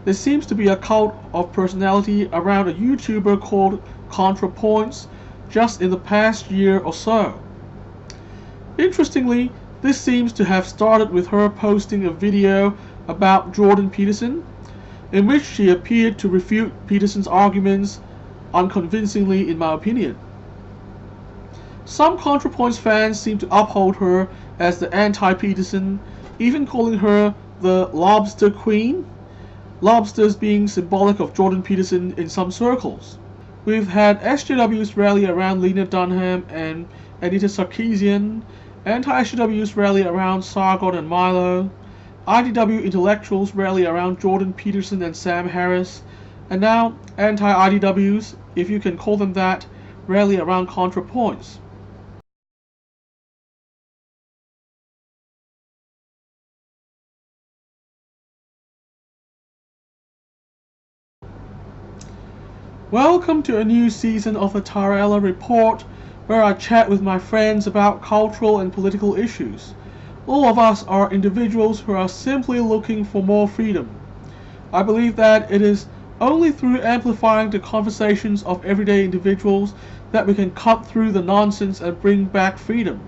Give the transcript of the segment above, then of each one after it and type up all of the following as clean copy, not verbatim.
There seems to be a cult of personality around a YouTuber called ContraPoints just in the past year or so. Interestingly, this seems to have started with her posting a video about Jordan Peterson, in which she appeared to refute Peterson's arguments unconvincingly, in my opinion. Some ContraPoints fans seem to uphold her as the anti-Peterson, even calling her the lobster queen, lobsters being symbolic of Jordan Peterson in some circles. We've had SJWs rally around Lena Dunham and Anita Sarkeesian, anti-SJWs rally around Sargon and Milo, IDW intellectuals rally around Jordan Peterson and Sam Harris, and now anti-IDWs, if you can call them that, rally around ContraPoints. Welcome to a new season of the TaraElla Report, where I chat with my friends about cultural and political issues. All of us are individuals who are simply looking for more freedom. I believe that it is only through amplifying the conversations of everyday individuals that we can cut through the nonsense and bring back freedom.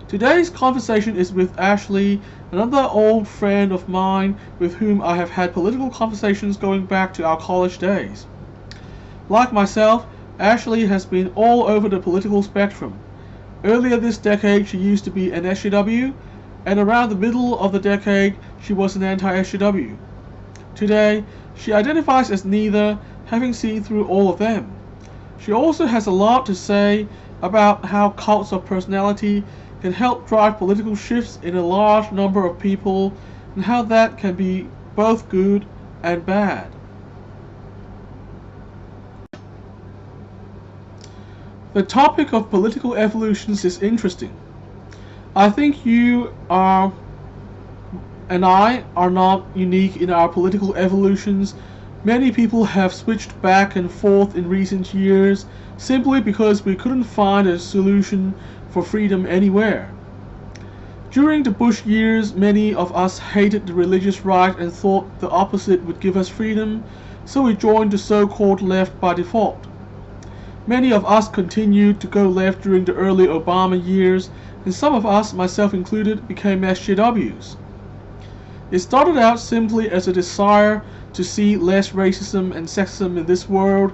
Today's conversation is with Ashley, another old friend of mine with whom I have had political conversations going back to our college days. Like myself, Ashley has been all over the political spectrum. Earlier this decade she used to be an SJW, and around the middle of the decade she was an anti-SJW. Today, she identifies as neither, having seen through all of them. She also has a lot to say about how cults of personality can help drive political shifts in a large number of people, and how that can be both good and bad. The topic of political evolutions is interesting. I think you are and I are not unique in our political evolutions. Many people have switched back and forth in recent years simply because we couldn't find a solution for freedom anywhere. During the Bush years, many of us hated the religious right and thought the opposite would give us freedom, so we joined the so-called left by default. Many of us continued to go left during the early Obama years, and some of us, myself included, became SJWs. It started out simply as a desire to see less racism and sexism in this world.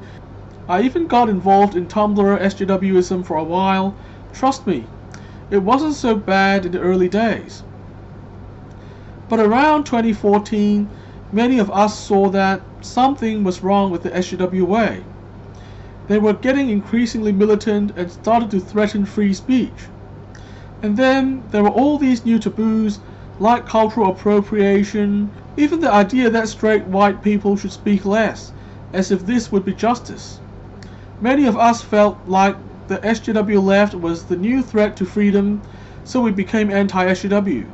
I even got involved in Tumblr SJWism for a while. Trust me, it wasn't so bad in the early days. But around 2014, many of us saw that something was wrong with the SJW way. They were getting increasingly militant and started to threaten free speech. And then there were all these new taboos like cultural appropriation, even the idea that straight white people should speak less, as if this would be justice. Many of us felt like the SJW left was the new threat to freedom, so we became anti-SJW.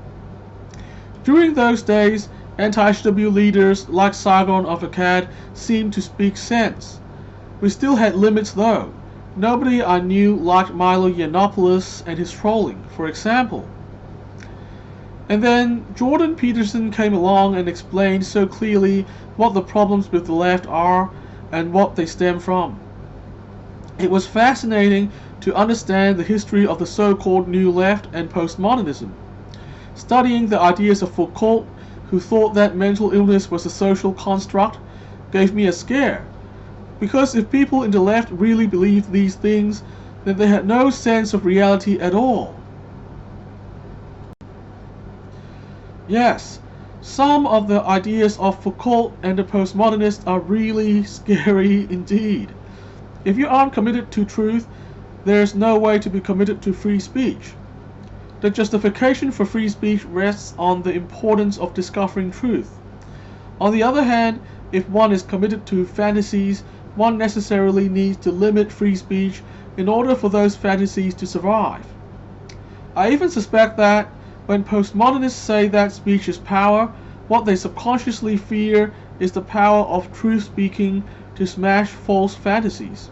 During those days, anti-SJW leaders like Sargon of Akkad seemed to speak sense. We still had limits though. Nobody I knew liked Milo Yiannopoulos and his trolling, for example. And then Jordan Peterson came along and explained so clearly what the problems with the left are and what they stem from. It was fascinating to understand the history of the so-called New Left and postmodernism. Studying the ideas of Foucault, who thought that mental illness was a social construct, gave me a scare. Because if people in the left really believed these things, then they had no sense of reality at all. Yes, some of the ideas of Foucault and the postmodernists are really scary indeed. If you aren't committed to truth, there's no way to be committed to free speech. The justification for free speech rests on the importance of discovering truth. On the other hand, if one is committed to fantasies, one necessarily needs to limit free speech in order for those fantasies to survive. I even suspect that when postmodernists say that speech is power, what they subconsciously fear is the power of truth-speaking to smash false fantasies.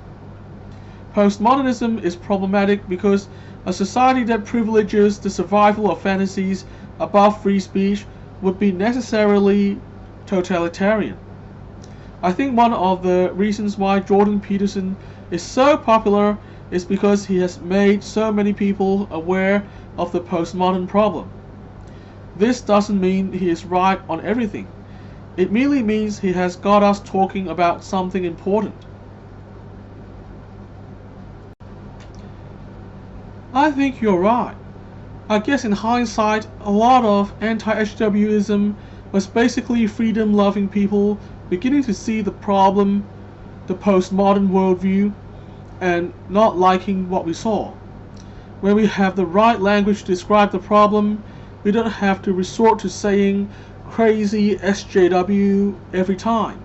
Postmodernism is problematic because a society that privileges the survival of fantasies above free speech would be necessarily totalitarian. I think one of the reasons why Jordan Peterson is so popular is because he has made so many people aware of the postmodern problem. This doesn't mean he is right on everything. It merely means he has got us talking about something important. I think you're right. I guess in hindsight, a lot of anti-HWism was basically freedom-loving people beginning to see the problem, the postmodern worldview, and not liking what we saw. When we have the right language to describe the problem, we don't have to resort to saying crazy SJW every time.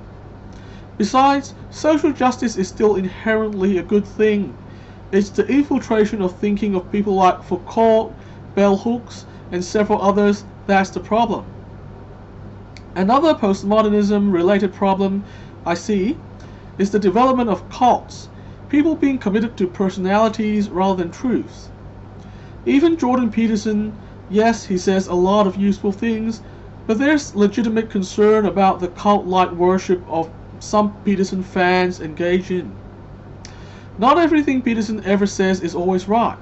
Besides, social justice is still inherently a good thing. It's the infiltration of thinking of people like Foucault, bell hooks, and several others that's the problem. Another postmodernism-related problem I see is the development of cults, people being committed to personalities rather than truths. Even Jordan Peterson, yes, he says a lot of useful things, but there's legitimate concern about the cult-like worship of some Peterson fans engage in. Not everything Peterson ever says is always right.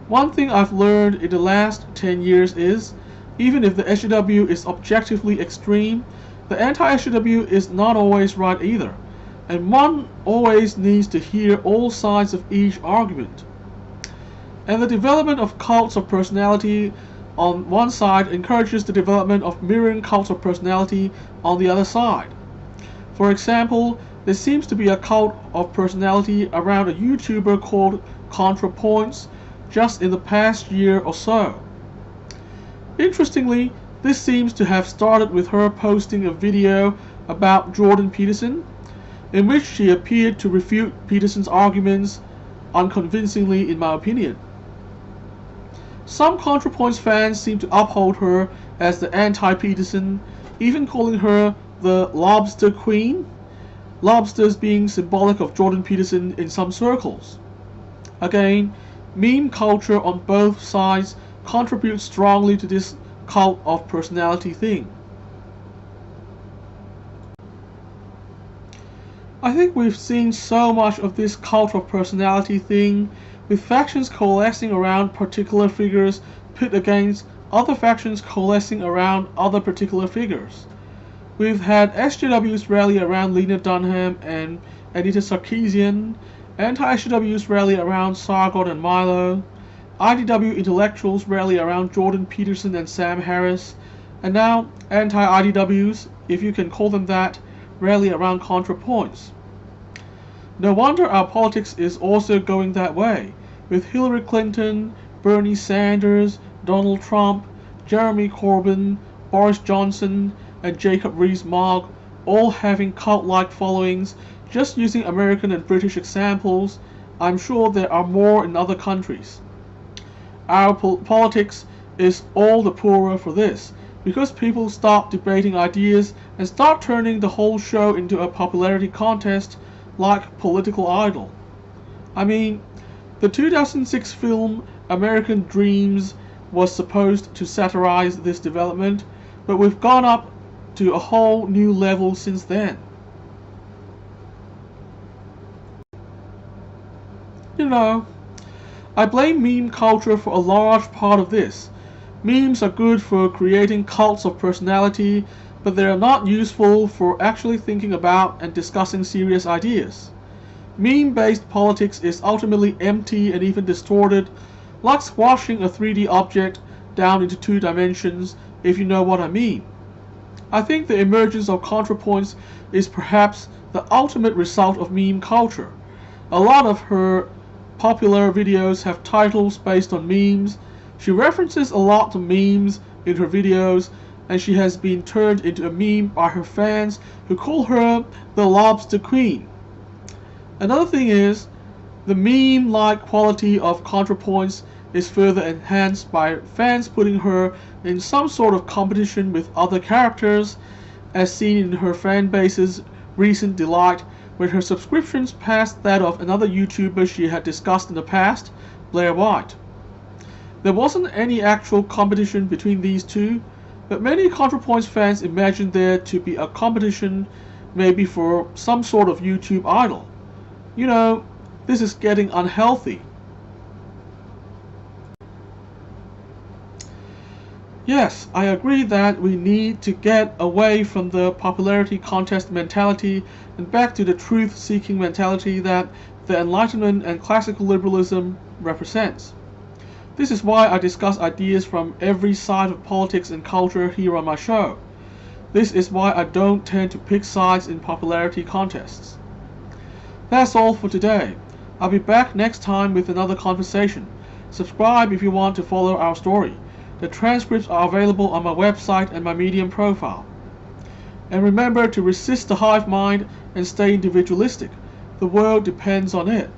One thing I've learned in the last 10 years is, even if the SJW is objectively extreme, the anti-SJW is not always right either, and one always needs to hear all sides of each argument. And the development of cults of personality on one side encourages the development of mirroring cults of personality on the other side. For example, there seems to be a cult of personality around a YouTuber called ContraPoints just in the past year or so. Interestingly, this seems to have started with her posting a video about Jordan Peterson, in which she appeared to refute Peterson's arguments unconvincingly, in my opinion. Some ContraPoints fans seem to uphold her as the anti-Peterson, even calling her the lobster queen, lobsters being symbolic of Jordan Peterson in some circles. Again, meme culture on both sides contributes strongly to this cult of personality thing. I think we've seen so much of this cult of personality thing, with factions coalescing around particular figures pit against other factions coalescing around other particular figures. We've had SJWs rally around Lena Dunham and Anita Sarkeesian, anti-SJWs rally around Sargon and Milo, IDW intellectuals rally around Jordan Peterson and Sam Harris, and now anti-IDWs, if you can call them that, rally around ContraPoints. No wonder our politics is also going that way, with Hillary Clinton, Bernie Sanders, Donald Trump, Jeremy Corbyn, Boris Johnson, and Jacob Rees-Mogg all having cult-like followings. Just using American and British examples, I'm sure there are more in other countries. Our politics is all the poorer for this, because people stop debating ideas and start turning the whole show into a popularity contest like Political Idol. I mean, the 2006 film American Dreams was supposed to satirize this development, but we've gone up to a whole new level since then. You know, I blame meme culture for a large part of this. Memes are good for creating cults of personality, but they are not useful for actually thinking about and discussing serious ideas. Meme-based politics is ultimately empty and even distorted, like squashing a 3D object down into 2 dimensions, if you know what I mean. I think the emergence of ContraPoints is perhaps the ultimate result of meme culture. A lot of her popular videos have titles based on memes. She references a lot to memes in her videos, and she has been turned into a meme by her fans who call her the lobster queen. Another thing is, the meme-like quality of ContraPoints is further enhanced by fans putting her in some sort of competition with other characters, as seen in her fanbase's recent delight when her subscriptions passed that of another YouTuber she had discussed in the past, Blair White. There wasn't any actual competition between these two, But many ContraPoints fans imagine there to be a competition, maybe for some sort of YouTube idol. You know, this is getting unhealthy. Yes, I agree that we need to get away from the popularity contest mentality and back to the truth-seeking mentality that the Enlightenment and classical liberalism represents. This is why I discuss ideas from every side of politics and culture here on my show. This is why I don't tend to pick sides in popularity contests. That's all for today. I'll be back next time with another conversation. Subscribe if you want to follow our story. The transcripts are available on my website and my Medium profile. And remember to resist the hive mind and stay individualistic. The world depends on it.